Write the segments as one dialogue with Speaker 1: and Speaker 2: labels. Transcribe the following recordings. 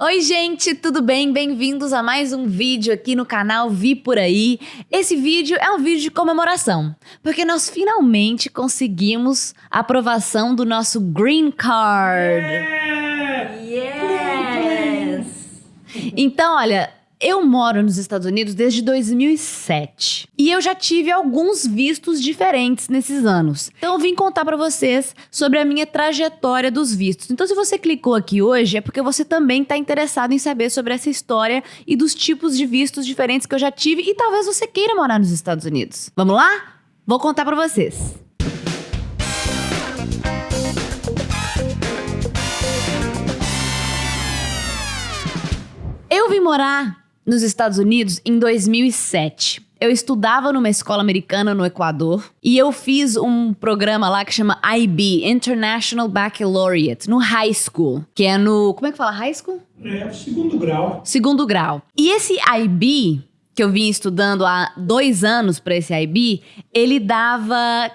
Speaker 1: Oi gente, tudo bem? Bem-vindos a mais um vídeo aqui no canal Vi Por Aí. Esse vídeo é um vídeo de comemoração, porque nós finalmente conseguimos a aprovação do nosso Green Card. Yes! Então, olha, eu moro nos Estados Unidos desde 2007 e eu já tive alguns vistos diferentes nesses anos. Então eu vim contar pra vocês sobre a minha trajetória dos vistos. Então se você clicou aqui hoje é porque você também tá interessado em saber sobre essa história e dos tipos de vistos diferentes que eu já tive e talvez você queira morar nos Estados Unidos. Vamos lá? Vou contar pra vocês. Eu vim morar nos Estados Unidos em 2007. Eu estudava numa escola americana no Equador e eu fiz um programa lá que chama IB, International Baccalaureate, no high school, que é no... Como é que fala high school?
Speaker 2: Segundo grau.
Speaker 1: Segundo grau. E esse IB, que eu vim estudando há 2 anos para esse IB, ele dava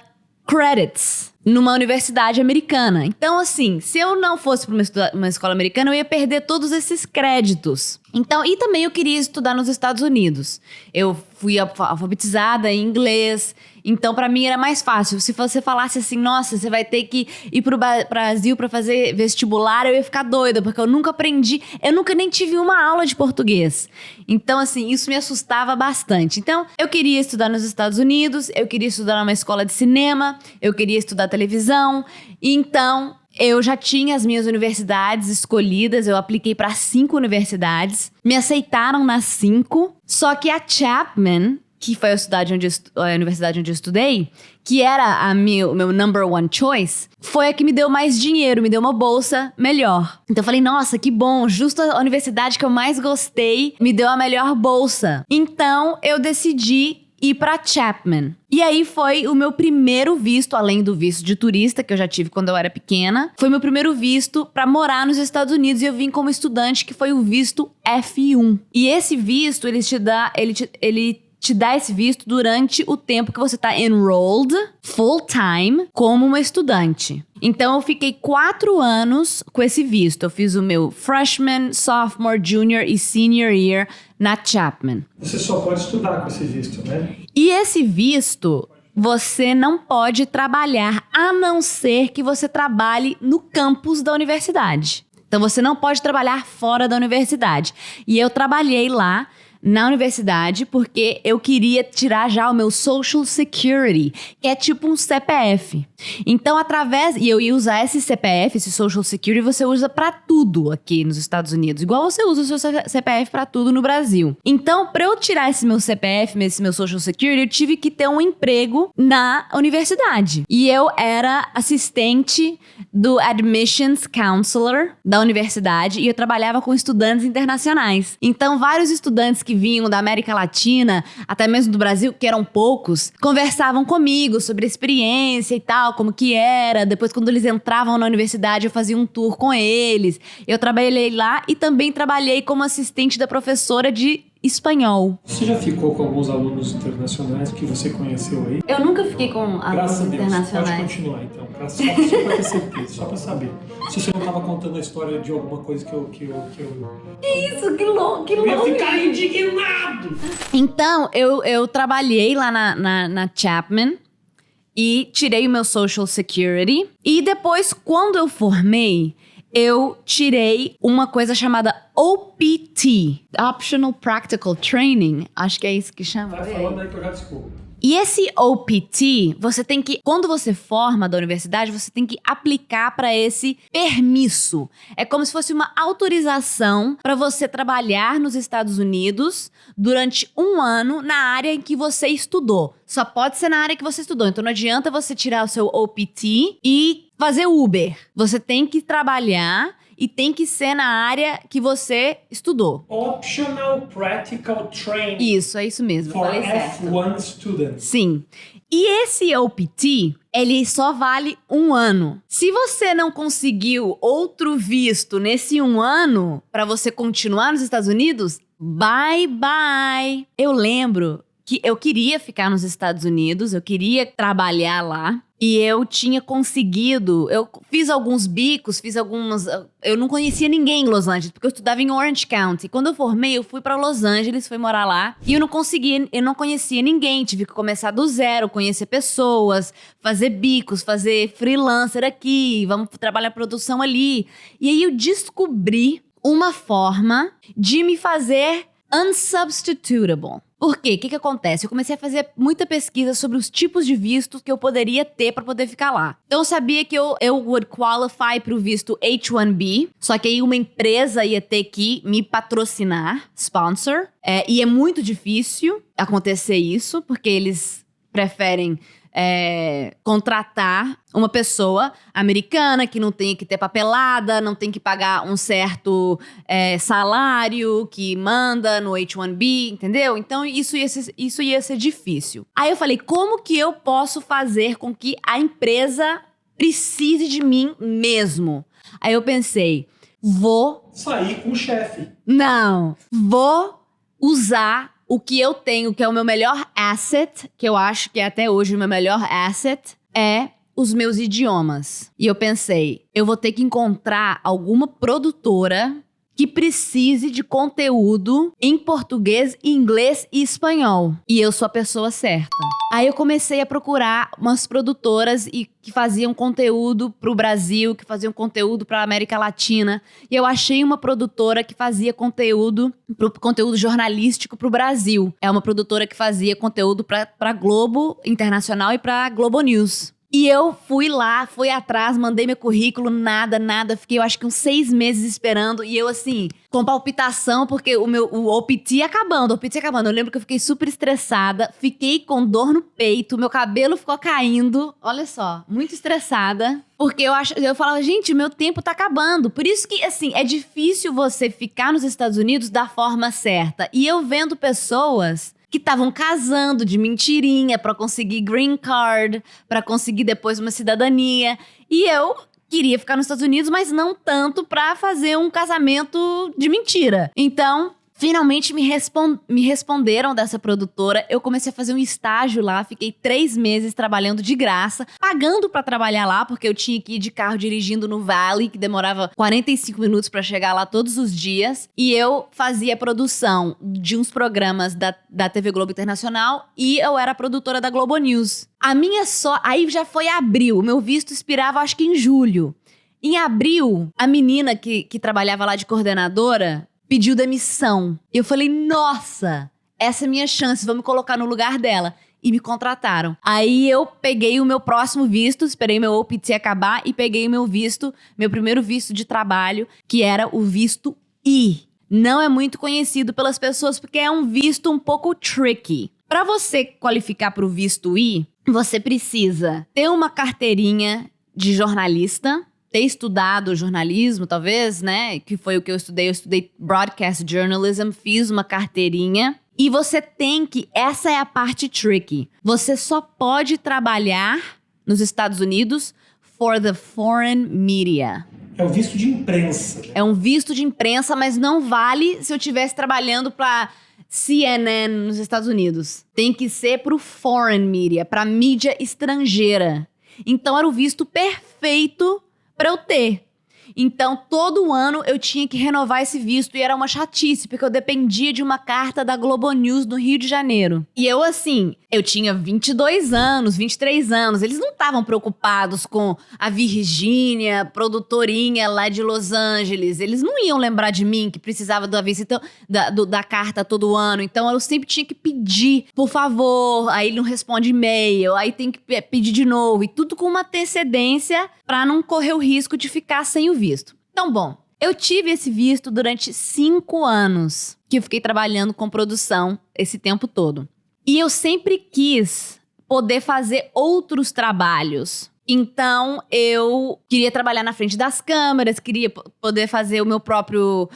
Speaker 1: credits numa universidade americana. Então, assim, se eu não fosse para uma escola americana, eu ia perder todos esses créditos. Então, e também eu queria estudar nos Estados Unidos. Eu fui alfabetizada em inglês, então pra mim era mais fácil. Se você falasse assim, nossa, você vai ter que ir pro Brasil pra fazer vestibular, eu ia ficar doida, porque eu nunca aprendi, eu nunca nem tive uma aula de português. Então, assim, isso me assustava bastante. Então, eu queria estudar nos Estados Unidos, eu queria estudar numa escola de cinema, eu queria estudar televisão, então... Eu já tinha as minhas universidades escolhidas, eu apliquei para 5 universidades, me aceitaram nas 5, só que a Chapman, que foi a universidade onde eu estudei, que era o meu number one choice, foi a que me deu mais dinheiro, me deu uma bolsa melhor. Então eu falei, nossa, que bom, justo a universidade que eu mais gostei me deu a melhor bolsa. Então eu decidi ir pra Chapman. E aí foi o meu primeiro visto, além do visto de turista, que eu já tive quando eu era pequena. Foi meu primeiro visto pra morar nos Estados Unidos e eu vim como estudante, que foi o visto F1. E esse visto, ele te dá esse visto durante o tempo que você tá enrolled, full time, como uma estudante. Então eu fiquei 4 anos com esse visto. Eu fiz o meu freshman, sophomore, junior e senior year na Chapman.
Speaker 2: Você só pode estudar com esse visto, né?
Speaker 1: E esse visto, você não pode trabalhar, a não ser que você trabalhe no campus da universidade. Então você não pode trabalhar fora da universidade. E eu trabalhei lá na universidade porque eu queria tirar já o meu Social Security, que é tipo um CPF. Então, e eu ia usar esse CPF, esse Social Security, você usa pra tudo aqui nos Estados Unidos, igual você usa o seu CPF pra tudo no Brasil. Então, pra eu tirar esse meu CPF, esse meu Social Security, eu tive que ter um emprego na universidade. E eu era assistente do Admissions Counselor da universidade e eu trabalhava com estudantes internacionais. Então, vários estudantes que vinham da América Latina, até mesmo do Brasil, que eram poucos, conversavam comigo sobre a experiência e tal, como que era. Depois, quando eles entravam na universidade, eu fazia um tour com eles. Eu trabalhei lá e também trabalhei como assistente da professora de espanhol.
Speaker 2: Você já ficou com alguns alunos internacionais que você conheceu aí?
Speaker 1: Eu nunca fiquei com alunos
Speaker 2: Graças a Deus,
Speaker 1: internacionais.
Speaker 2: pode continuar então, só pra ter certeza, só pra saber. Se você não tava contando a história de alguma coisa que eu...
Speaker 1: Que isso, que louco, que louco.
Speaker 2: Eu ia ficar indignado!
Speaker 1: Então, eu trabalhei lá na Chapman e tirei o meu Social Security. E depois, quando eu formei, eu tirei uma coisa chamada OPT, Optional Practical Training. Acho que é isso que chama.
Speaker 2: Vai falando aí que eu já desculpo.
Speaker 1: E esse OPT, você tem que, quando você forma da universidade, você tem que aplicar para esse permisso. É como se fosse uma autorização para você trabalhar nos Estados Unidos durante 1 ano na área em que você estudou. Só pode ser na área que você estudou. Então não adianta você tirar o seu OPT e fazer Uber. Você tem que trabalhar e tem que ser na área que você estudou.
Speaker 2: Optional Practical Training.
Speaker 1: Isso, é isso mesmo.
Speaker 2: For
Speaker 1: falei certo.
Speaker 2: F1 students.
Speaker 1: Sim. E esse OPT, ele só vale 1 ano. Se você não conseguiu outro visto nesse 1 ano, para você continuar nos Estados Unidos, bye bye. Eu lembro que eu queria ficar nos Estados Unidos, eu queria trabalhar lá. E eu tinha conseguido... Eu fiz alguns bicos, eu não conhecia ninguém em Los Angeles, porque eu estudava em Orange County. Quando eu formei, eu fui pra Los Angeles, fui morar lá. E eu não conhecia ninguém. Tive que começar do zero, conhecer pessoas, fazer bicos, fazer freelancer aqui, vamos trabalhar produção ali. E aí eu descobri uma forma de me fazer unsubstitutable. Por quê? O que acontece? Eu comecei a fazer muita pesquisa sobre os tipos de vistos que eu poderia ter para poder ficar lá. Então eu sabia que eu would qualify para o visto H-1B, só que aí uma empresa ia ter que me patrocinar, sponsor, e é muito difícil acontecer isso, porque eles preferem contratar uma pessoa americana que não tem que ter papelada, não tem que pagar um certo salário que manda no H-1B, entendeu? Então isso ia ser difícil. Aí eu falei, como que eu posso fazer com que a empresa precise de mim mesmo? Aí eu pensei, vou...
Speaker 2: sair com o chefe.
Speaker 1: Não, vou usar o que eu tenho, que é o meu melhor asset, que eu acho que é até hoje o meu melhor asset, é os meus idiomas. E eu pensei, eu vou ter que encontrar alguma produtora que precise de conteúdo em português, inglês e espanhol. E eu sou a pessoa certa. Aí eu comecei a procurar umas produtoras que faziam conteúdo pro Brasil, que faziam conteúdo pra América Latina. E eu achei uma produtora que fazia conteúdo jornalístico pro Brasil. É uma produtora que fazia conteúdo pra Globo Internacional e pra Globo News. E eu fui atrás, mandei meu currículo, nada. Fiquei, eu acho que uns 6 meses esperando. E eu, assim, com palpitação, porque o OPT ia acabando. Eu lembro que eu fiquei super estressada. Fiquei com dor no peito, meu cabelo ficou caindo. Olha só, muito estressada. Porque eu falava, gente, meu tempo tá acabando. Por isso que, assim, é difícil você ficar nos Estados Unidos da forma certa. E eu vendo pessoas que estavam casando de mentirinha pra conseguir green card, pra conseguir depois uma cidadania. E eu queria ficar nos Estados Unidos, mas não tanto pra fazer um casamento de mentira. Então, finalmente me responderam dessa produtora. Eu comecei a fazer um estágio lá, fiquei 3 meses trabalhando de graça, pagando pra trabalhar lá, porque eu tinha que ir de carro dirigindo no Valley, que demorava 45 minutos pra chegar lá todos os dias. E eu fazia a produção de uns programas da TV Globo Internacional e eu era produtora da Globo News. Aí já foi abril, o meu visto expirava acho que em julho. Em abril, a menina que trabalhava lá de coordenadora pediu demissão. Eu falei, nossa, essa é a minha chance, vou me colocar no lugar dela. E me contrataram. Aí eu peguei o meu próximo visto, esperei meu OPT acabar e peguei o meu primeiro visto de trabalho, que era o visto I. Não é muito conhecido pelas pessoas porque é um visto um pouco tricky. Para você qualificar para o visto I, você precisa ter uma carteirinha de jornalista, ter estudado jornalismo, talvez, né? Que foi o que eu estudei. Eu estudei Broadcast Journalism, fiz uma carteirinha. E você tem que... Essa é a parte tricky. Você só pode trabalhar nos Estados Unidos for the foreign media.
Speaker 2: É o visto de imprensa. Né?
Speaker 1: É um visto de imprensa, mas não vale se eu estivesse trabalhando para CNN nos Estados Unidos. Tem que ser pro foreign media, pra mídia estrangeira. Então era o visto perfeito pra eu ter. Então, todo ano eu tinha que renovar esse visto e era uma chatice, porque eu dependia de uma carta da Globo News no Rio de Janeiro. E eu, assim, eu tinha 22 anos, 23 anos, eles não estavam preocupados com a Virgínia, produtorinha lá de Los Angeles, eles não iam lembrar de mim que precisava da visita, da carta todo ano, então eu sempre tinha que pedir, por favor, aí ele não responde e-mail, aí tem que pedir de novo, e tudo com uma antecedência pra não correr o risco de ficar sem o visto. Então, bom, eu tive esse visto durante 5 anos que eu fiquei trabalhando com produção esse tempo todo. E eu sempre quis poder fazer outros trabalhos. Então, eu queria trabalhar na frente das câmeras, queria poder fazer o meu próprio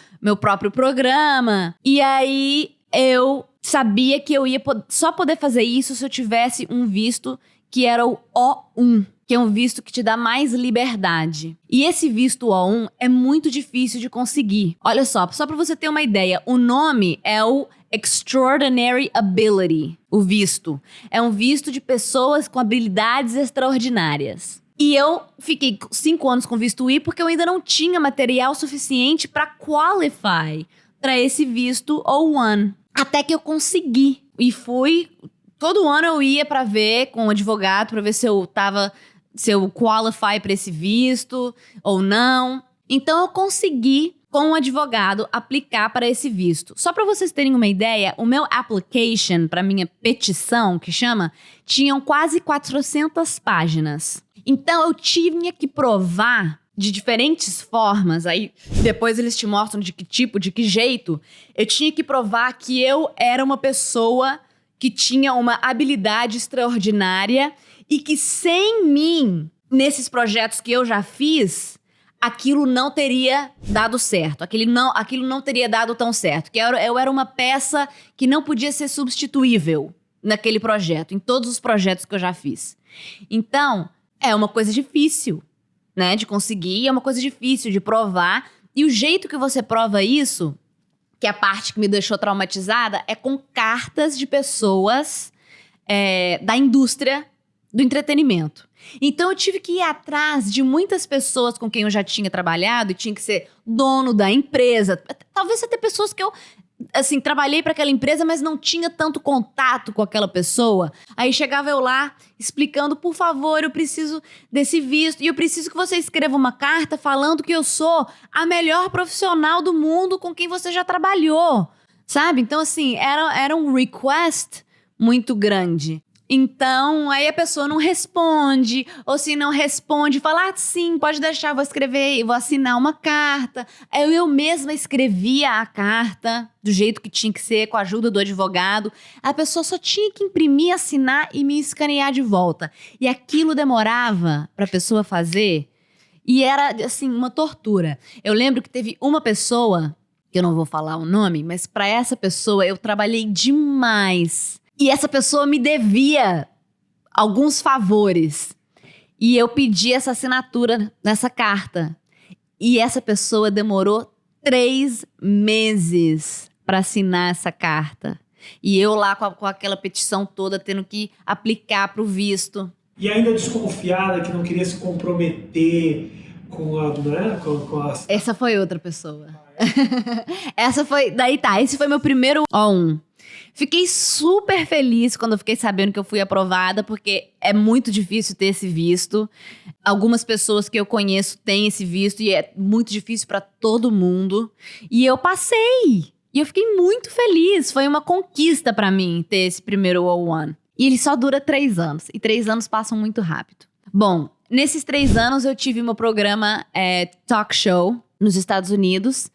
Speaker 1: programa. E aí, eu sabia que eu ia só poder fazer isso se eu tivesse um visto que era o O1, que é um visto que te dá mais liberdade. E esse visto O1 é muito difícil de conseguir. Olha só pra você ter uma ideia, o nome é o Extraordinary Ability, o visto. É um visto de pessoas com habilidades extraordinárias. E eu fiquei 5 anos com visto I porque eu ainda não tinha material suficiente para qualify para esse visto O1. Até que eu consegui. E fui... Todo ano eu ia para ver com um advogado, para ver se eu qualify para esse visto ou não. Então eu consegui, com um advogado, aplicar para esse visto. Só para vocês terem uma ideia, o meu application, para minha petição, que chama, tinham quase 400 páginas. Então eu tinha que provar de diferentes formas, aí depois eles te mostram de que tipo, de que jeito, eu tinha que provar que eu era uma pessoa que tinha uma habilidade extraordinária e que sem mim, nesses projetos que eu já fiz, aquilo não teria dado certo. Aquilo não teria dado tão certo. Que eu era uma peça que não podia ser substituível naquele projeto, em todos os projetos que eu já fiz. Então, é uma coisa difícil, né, de conseguir, é uma coisa difícil de provar. E o jeito que você prova isso, que é a parte que me deixou traumatizada, é com cartas de pessoas da indústria do entretenimento. Então eu tive que ir atrás de muitas pessoas com quem eu já tinha trabalhado e tinha que ser dono da empresa. Talvez até pessoas que eu, assim, trabalhei para aquela empresa, mas não tinha tanto contato com aquela pessoa. Aí chegava eu lá explicando, por favor, eu preciso desse visto e eu preciso que você escreva uma carta falando que eu sou a melhor profissional do mundo com quem você já trabalhou, sabe? Então, assim, era um request muito grande. Então, aí a pessoa não responde, ou se não responde, fala, sim, pode deixar, vou escrever, vou assinar uma carta. Aí eu mesma escrevia a carta do jeito que tinha que ser, com a ajuda do advogado. A pessoa só tinha que imprimir, assinar e me escanear de volta. E aquilo demorava para a pessoa fazer e era, assim, uma tortura. Eu lembro que teve uma pessoa, que eu não vou falar o nome, mas para essa pessoa eu trabalhei demais. E essa pessoa me devia alguns favores. E eu pedi essa assinatura nessa carta. E essa pessoa demorou 3 meses para assinar essa carta. E eu lá com aquela petição toda, tendo que aplicar para o visto.
Speaker 2: E ainda desconfiada, que não queria se comprometer com a... Né? Com a...
Speaker 1: Essa foi outra pessoa. Essa foi... Daí tá, esse foi meu primeiro O1. Fiquei super feliz quando eu fiquei sabendo que eu fui aprovada, porque é muito difícil ter esse visto. Algumas pessoas que eu conheço têm esse visto e é muito difícil para todo mundo. E eu passei! E eu fiquei muito feliz. Foi uma conquista para mim ter esse primeiro O1. E ele só dura 3 anos. E 3 anos passam muito rápido. Bom, nesses 3 anos eu tive meu programa talk show nos Estados Unidos.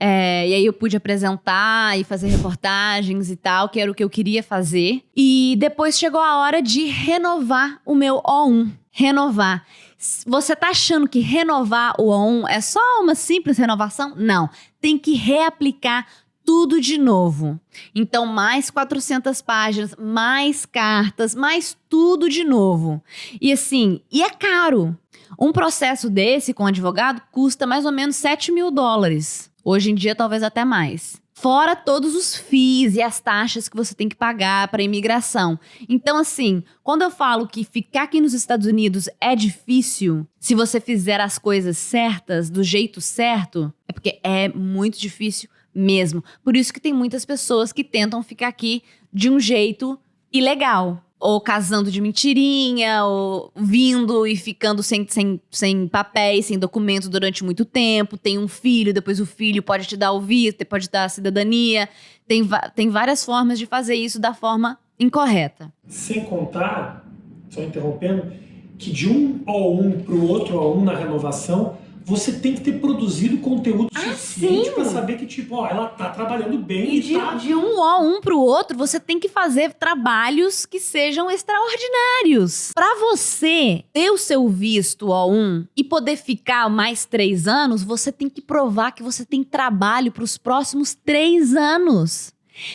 Speaker 1: E aí eu pude apresentar e fazer reportagens e tal, que era o que eu queria fazer. E depois chegou a hora de renovar o meu O1. Renovar. Você tá achando que renovar o O1 é só uma simples renovação? Não. Tem que reaplicar tudo de novo. Então, mais 400 páginas, mais cartas, mais tudo de novo. E assim, e é caro. Um processo desse com advogado custa mais ou menos $7.000. Hoje em dia, talvez até mais. Fora todos os fees e as taxas que você tem que pagar para imigração. Então, assim, quando eu falo que ficar aqui nos Estados Unidos é difícil, se você fizer as coisas certas, do jeito certo, é porque é muito difícil mesmo. Por isso que tem muitas pessoas que tentam ficar aqui de um jeito ilegal. Ou casando de mentirinha, ou vindo e ficando sem papéis, sem documentos durante muito tempo. Tem um filho, depois o filho pode te dar o visto, pode dar a cidadania. Tem várias formas de fazer isso da forma incorreta.
Speaker 2: Sem contar, só interrompendo, que de um O1 para o outro O1 na renovação, você tem que ter produzido conteúdo suficiente para saber que, tipo, ó, ela tá trabalhando bem e tá...
Speaker 1: De um O1 pro outro, você tem que fazer trabalhos que sejam extraordinários. Para você ter o seu visto O1 e poder ficar mais 3 anos, você tem que provar que você tem trabalho para os próximos 3 anos.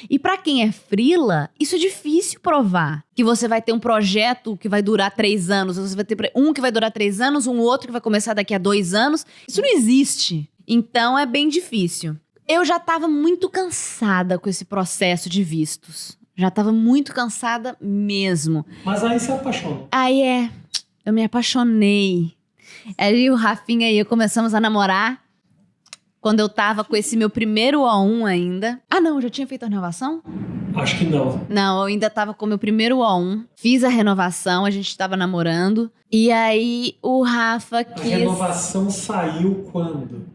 Speaker 1: E pra quem é freela, isso é difícil provar. Que você vai ter um projeto que vai durar 3 anos, você vai ter um que vai durar 3 anos, um outro que vai começar daqui a 2 anos. Isso não existe. Então é bem difícil. Eu já tava muito cansada com esse processo de vistos. Já tava muito cansada mesmo.
Speaker 2: Mas aí você apaixona.
Speaker 1: Aí eu me apaixonei. Aí o Rafinha e eu começamos a namorar quando eu tava com esse meu primeiro O1 ainda. Ah, não, eu já tinha feito a renovação?
Speaker 2: Acho que não.
Speaker 1: Não, eu ainda tava com o meu primeiro O1. Fiz a renovação, a gente tava namorando. E aí o Rafa quis...
Speaker 2: A renovação saiu quando?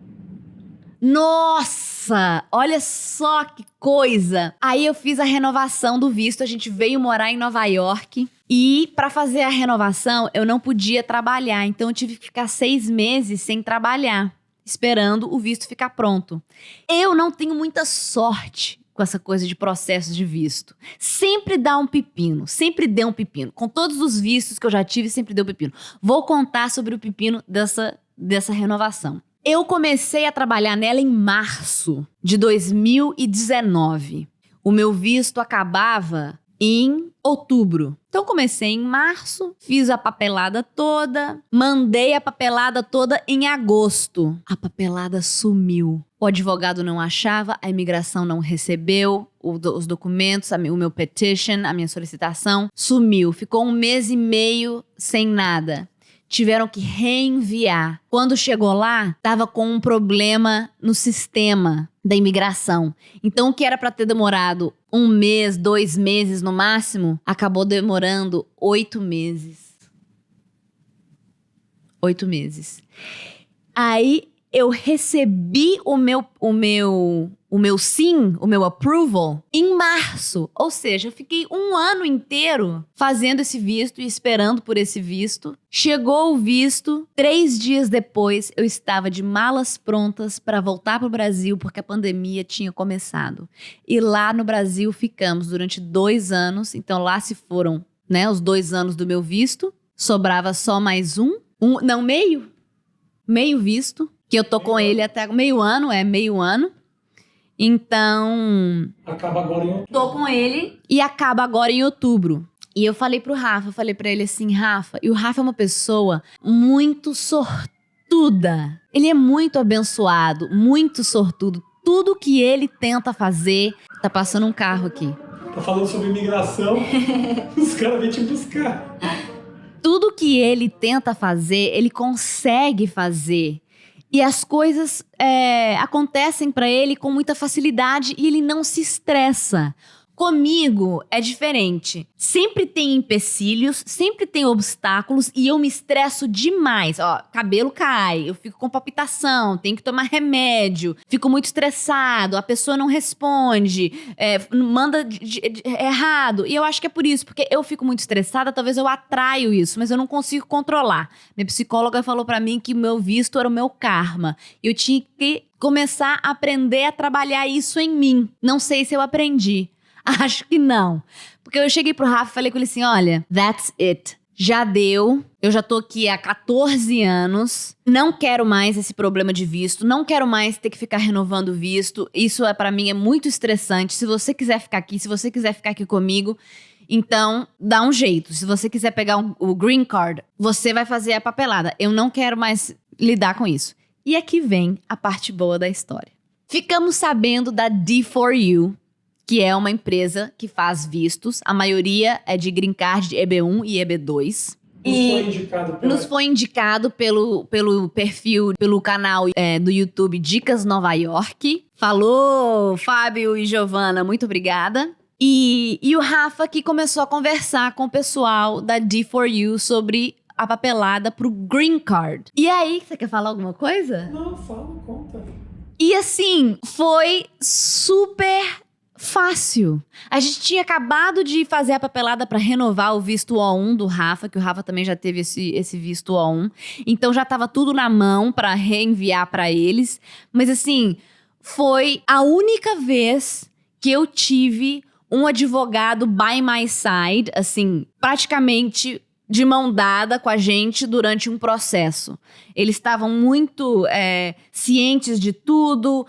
Speaker 1: Nossa, olha só que coisa. Aí eu fiz a renovação do visto, a gente veio morar em Nova York. E pra fazer a renovação, eu não podia trabalhar. Então eu tive que ficar 6 meses sem trabalhar, esperando o visto ficar pronto. Eu não tenho muita sorte com essa coisa de processos de visto. Sempre dá um pepino, sempre deu um pepino. Com todos os vistos que eu já tive, sempre deu pepino. Vou contar sobre o pepino dessa renovação. Eu comecei a trabalhar nela em março de 2019. O meu visto acabava em outubro. Então comecei em março, fiz a papelada toda, mandei a papelada toda em agosto. A papelada sumiu. O advogado não achava, a imigração não recebeu os documentos, o meu petition, a minha solicitação, sumiu. Ficou 1 mês e meio sem nada. Tiveram que reenviar. Quando chegou lá, tava com um problema no sistema da imigração. Então, o que era para ter demorado 1 mês, 2 meses no máximo, acabou demorando 8 meses. 8 meses. Aí, eu recebi o meu sim, o meu approval, em março. Ou seja, eu fiquei 1 ano inteiro fazendo esse visto e esperando por esse visto. Chegou o visto, 3 dias depois eu estava de malas prontas para voltar para o Brasil porque a pandemia tinha começado. E lá no Brasil ficamos durante 2 anos. Então lá se foram, né, os 2 anos do meu visto. Sobrava só mais meio visto. Que eu tô com ele até meio ano. Então...
Speaker 2: Acaba agora em outubro.
Speaker 1: Tô com ele e acaba agora em outubro. E eu falei pro Rafa, falei pra ele assim, Rafa... E o Rafa é uma pessoa muito sortuda. Ele é muito abençoado, muito sortudo. Tudo que ele tenta fazer... Tá passando um carro aqui.
Speaker 2: Tá falando sobre imigração, os caras vêm te buscar.
Speaker 1: Tudo que ele tenta fazer, ele consegue fazer. E as coisas acontecem pra ele com muita facilidade e ele não se estressa. Comigo é diferente. Sempre tem empecilhos, sempre tem obstáculos e eu me estresso demais. Ó, cabelo cai, eu fico com palpitação, tenho que tomar remédio, fico muito estressado, a pessoa não responde, manda errado. E eu acho que é por isso, porque eu fico muito estressada, talvez eu atraio isso, mas eu não consigo controlar. Minha psicóloga falou pra mim que o meu visto era o meu karma. Eu tinha que começar a aprender a trabalhar isso em mim. Não sei se eu aprendi. Acho que não. Porque eu cheguei pro Rafa e falei com ele assim, olha, that's it. Já deu. Eu já tô aqui há 14 anos. Não quero mais esse problema de visto. Não quero mais ter que ficar renovando visto. Isso pra mim é muito estressante. Se você quiser ficar aqui, se você quiser ficar aqui comigo, então dá um jeito. Se você quiser pegar o green card, você vai fazer a papelada. Eu não quero mais lidar com isso. E aqui vem a parte boa da história. Ficamos sabendo da D4U, que é uma empresa que faz vistos. A maioria é de green card de EB1 e EB2. Nos foi indicado pelo perfil, pelo canal do YouTube Dicas Nova York. Falou, Fábio e Giovana, muito obrigada. E o Rafa que começou a conversar com o pessoal da D4U sobre a papelada pro green card. E aí, você quer falar alguma coisa?
Speaker 2: Não, fala, conta.
Speaker 1: E assim, foi super fácil. A gente tinha acabado de fazer a papelada para renovar o visto O1 do Rafa, que o Rafa também já teve esse visto O1. Então já tava tudo na mão para reenviar para eles. Mas assim, foi a única vez que eu tive um advogado by my side, assim, praticamente de mão dada com a gente durante um processo. Eles estavam muito cientes de tudo,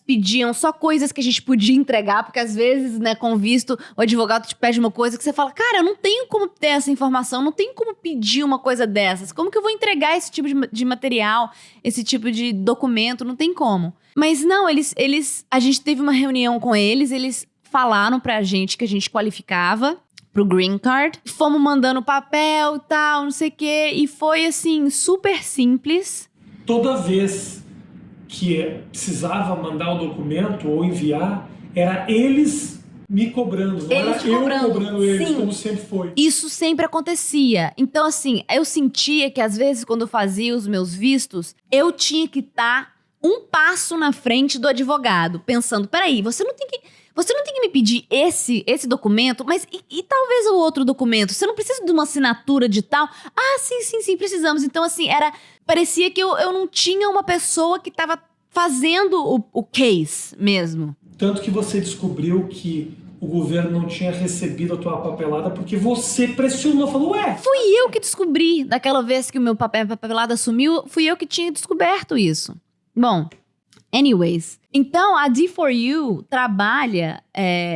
Speaker 1: pediam só coisas que a gente podia entregar, porque às vezes, né, com visto, o advogado te pede uma coisa que você fala, cara, eu não tenho como ter essa informação, não tenho como pedir uma coisa dessas, como que eu vou entregar esse tipo de material, esse tipo de documento, não tem como. Mas não, a gente teve uma reunião com eles falaram pra gente que a gente qualificava pro Green Card. Fomos mandando papel e tal, não sei o quê. E foi, assim, super simples.
Speaker 2: Toda vez que precisava mandar o documento ou enviar, era eles me cobrando. Não era eu cobrando eles, sim, como sempre foi.
Speaker 1: Isso sempre acontecia. Então, assim, eu sentia que às vezes, quando eu fazia os meus vistos, eu tinha que estar um passo na frente do advogado, pensando, peraí, você não tem que me pedir esse documento, mas e talvez o outro documento? Você não precisa de uma assinatura de tal? Ah, sim, precisamos. Então, assim, parecia que eu não tinha uma pessoa que estava fazendo o case mesmo.
Speaker 2: Tanto que você descobriu que o governo não tinha recebido a tua papelada porque você pressionou, falou, ué...
Speaker 1: Fui eu que descobri, daquela vez que o meu papelada sumiu, fui eu que tinha descoberto isso. Bom... Anyways, então a D4U trabalha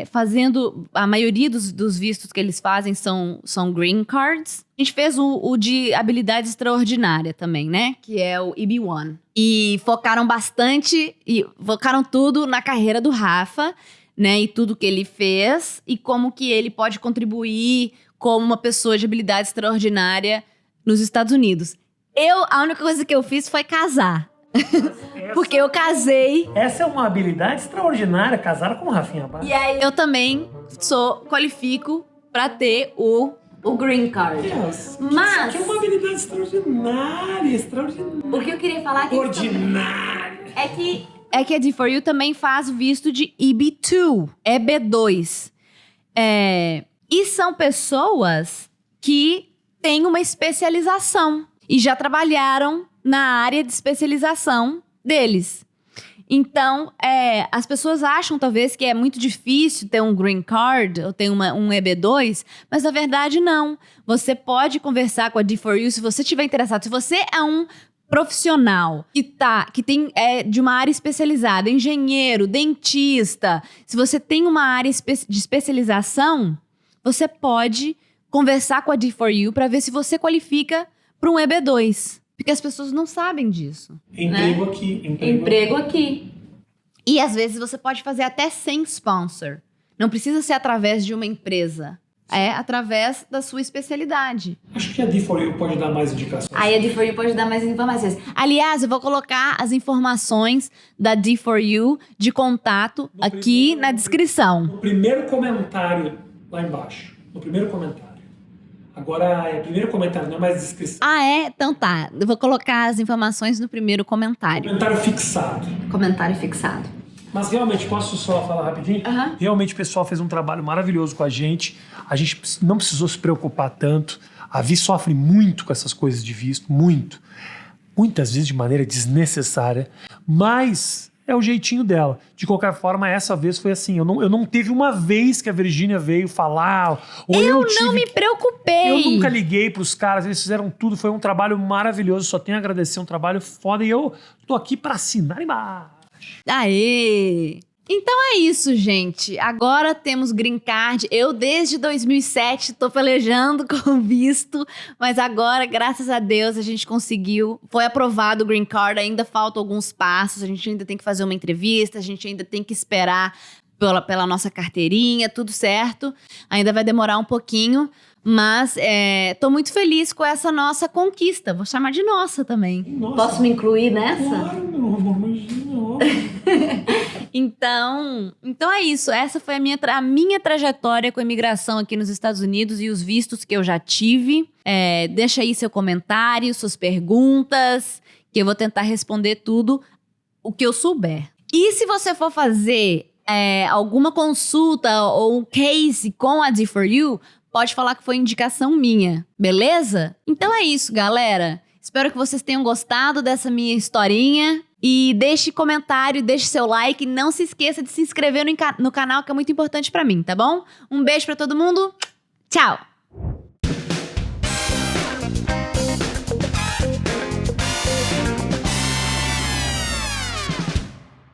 Speaker 1: fazendo... A maioria dos vistos que eles fazem são green cards. A gente fez o de habilidade extraordinária também, né? Que é o EB1. E focaram bastante, e focaram tudo na carreira do Rafa, né? E tudo que ele fez e como que ele pode contribuir como uma pessoa de habilidade extraordinária nos Estados Unidos. A única coisa que eu fiz foi casar. Porque eu casei.
Speaker 2: Essa é uma habilidade extraordinária, casar com o Rafinha Bastos.
Speaker 1: E aí eu também qualifico pra ter o Green Card.
Speaker 2: Deus,
Speaker 1: mas...
Speaker 2: Isso aqui é uma habilidade extraordinária.
Speaker 1: O que eu queria falar aqui...
Speaker 2: Ordinária.
Speaker 1: É que a D4U também faz o visto de EB2. EB2. E são pessoas que têm uma especialização. E já trabalharam na área de especialização deles. Então, as pessoas acham, talvez, que é muito difícil ter um Green Card ou ter um EB2, mas, na verdade, não. Você pode conversar com a D4U se você estiver interessado. Se você é um profissional que tem de uma área especializada, engenheiro, dentista, se você tem uma área de especialização, você pode conversar com a D4U para ver se você qualifica para um EB2. Porque as pessoas não sabem disso.
Speaker 2: Emprego,
Speaker 1: né? Emprego aqui. E às vezes você pode fazer até sem sponsor. Não precisa ser através de uma empresa. É através da sua especialidade.
Speaker 2: Acho que a D4U pode dar mais indicações.
Speaker 1: Aí a D4U pode dar mais informações. Aliás, eu vou colocar as informações da D4U de contato aqui na descrição.
Speaker 2: No primeiro comentário lá embaixo. No primeiro comentário. Agora é primeiro comentário, não é mais descrição.
Speaker 1: Ah, é? Então tá. Eu vou colocar as informações no primeiro comentário.
Speaker 2: Comentário fixado.
Speaker 1: Comentário fixado.
Speaker 2: Mas realmente, posso só falar rapidinho?
Speaker 1: Uhum.
Speaker 2: Realmente o pessoal fez um trabalho maravilhoso com a gente. A gente não precisou se preocupar tanto. A Vi sofre muito com essas coisas de visto, muito. Muitas vezes de maneira desnecessária. Mas... é o jeitinho dela. De qualquer forma, essa vez foi assim. Eu não teve uma vez que a Virgínia veio falar. Ou eu
Speaker 1: não me preocupei.
Speaker 2: Eu nunca liguei pros caras. Eles fizeram tudo. Foi um trabalho maravilhoso. Só tenho a agradecer. Um trabalho foda. E eu tô aqui pra assinar embaixo.
Speaker 1: Aê! Então é isso, gente. Agora temos Green Card. Eu, desde 2007, tô pelejando com visto. Mas agora, graças a Deus, a gente conseguiu. Foi aprovado o Green Card. Ainda faltam alguns passos. A gente ainda tem que fazer uma entrevista. A gente ainda tem que esperar pela nossa carteirinha. Tudo certo. Ainda vai demorar um pouquinho. Mas tô muito feliz com essa nossa conquista. Vou chamar de nossa também.
Speaker 2: Nossa.
Speaker 1: Posso me incluir nessa?
Speaker 2: Claro, meu amor. Imagina.
Speaker 1: Então é isso. Essa foi a minha trajetória com a imigração aqui nos Estados Unidos e os vistos que eu já tive. Deixa aí seu comentário, suas perguntas, que eu vou tentar responder tudo o que eu souber. E se você for fazer alguma consulta ou um case com a D4U, pode falar que foi indicação minha, beleza? Então é isso, galera. Espero que vocês tenham gostado dessa minha historinha. E deixe comentário, deixe seu like. Não se esqueça de se inscrever no canal, que é muito importante pra mim, tá bom? Um beijo pra todo mundo. Tchau!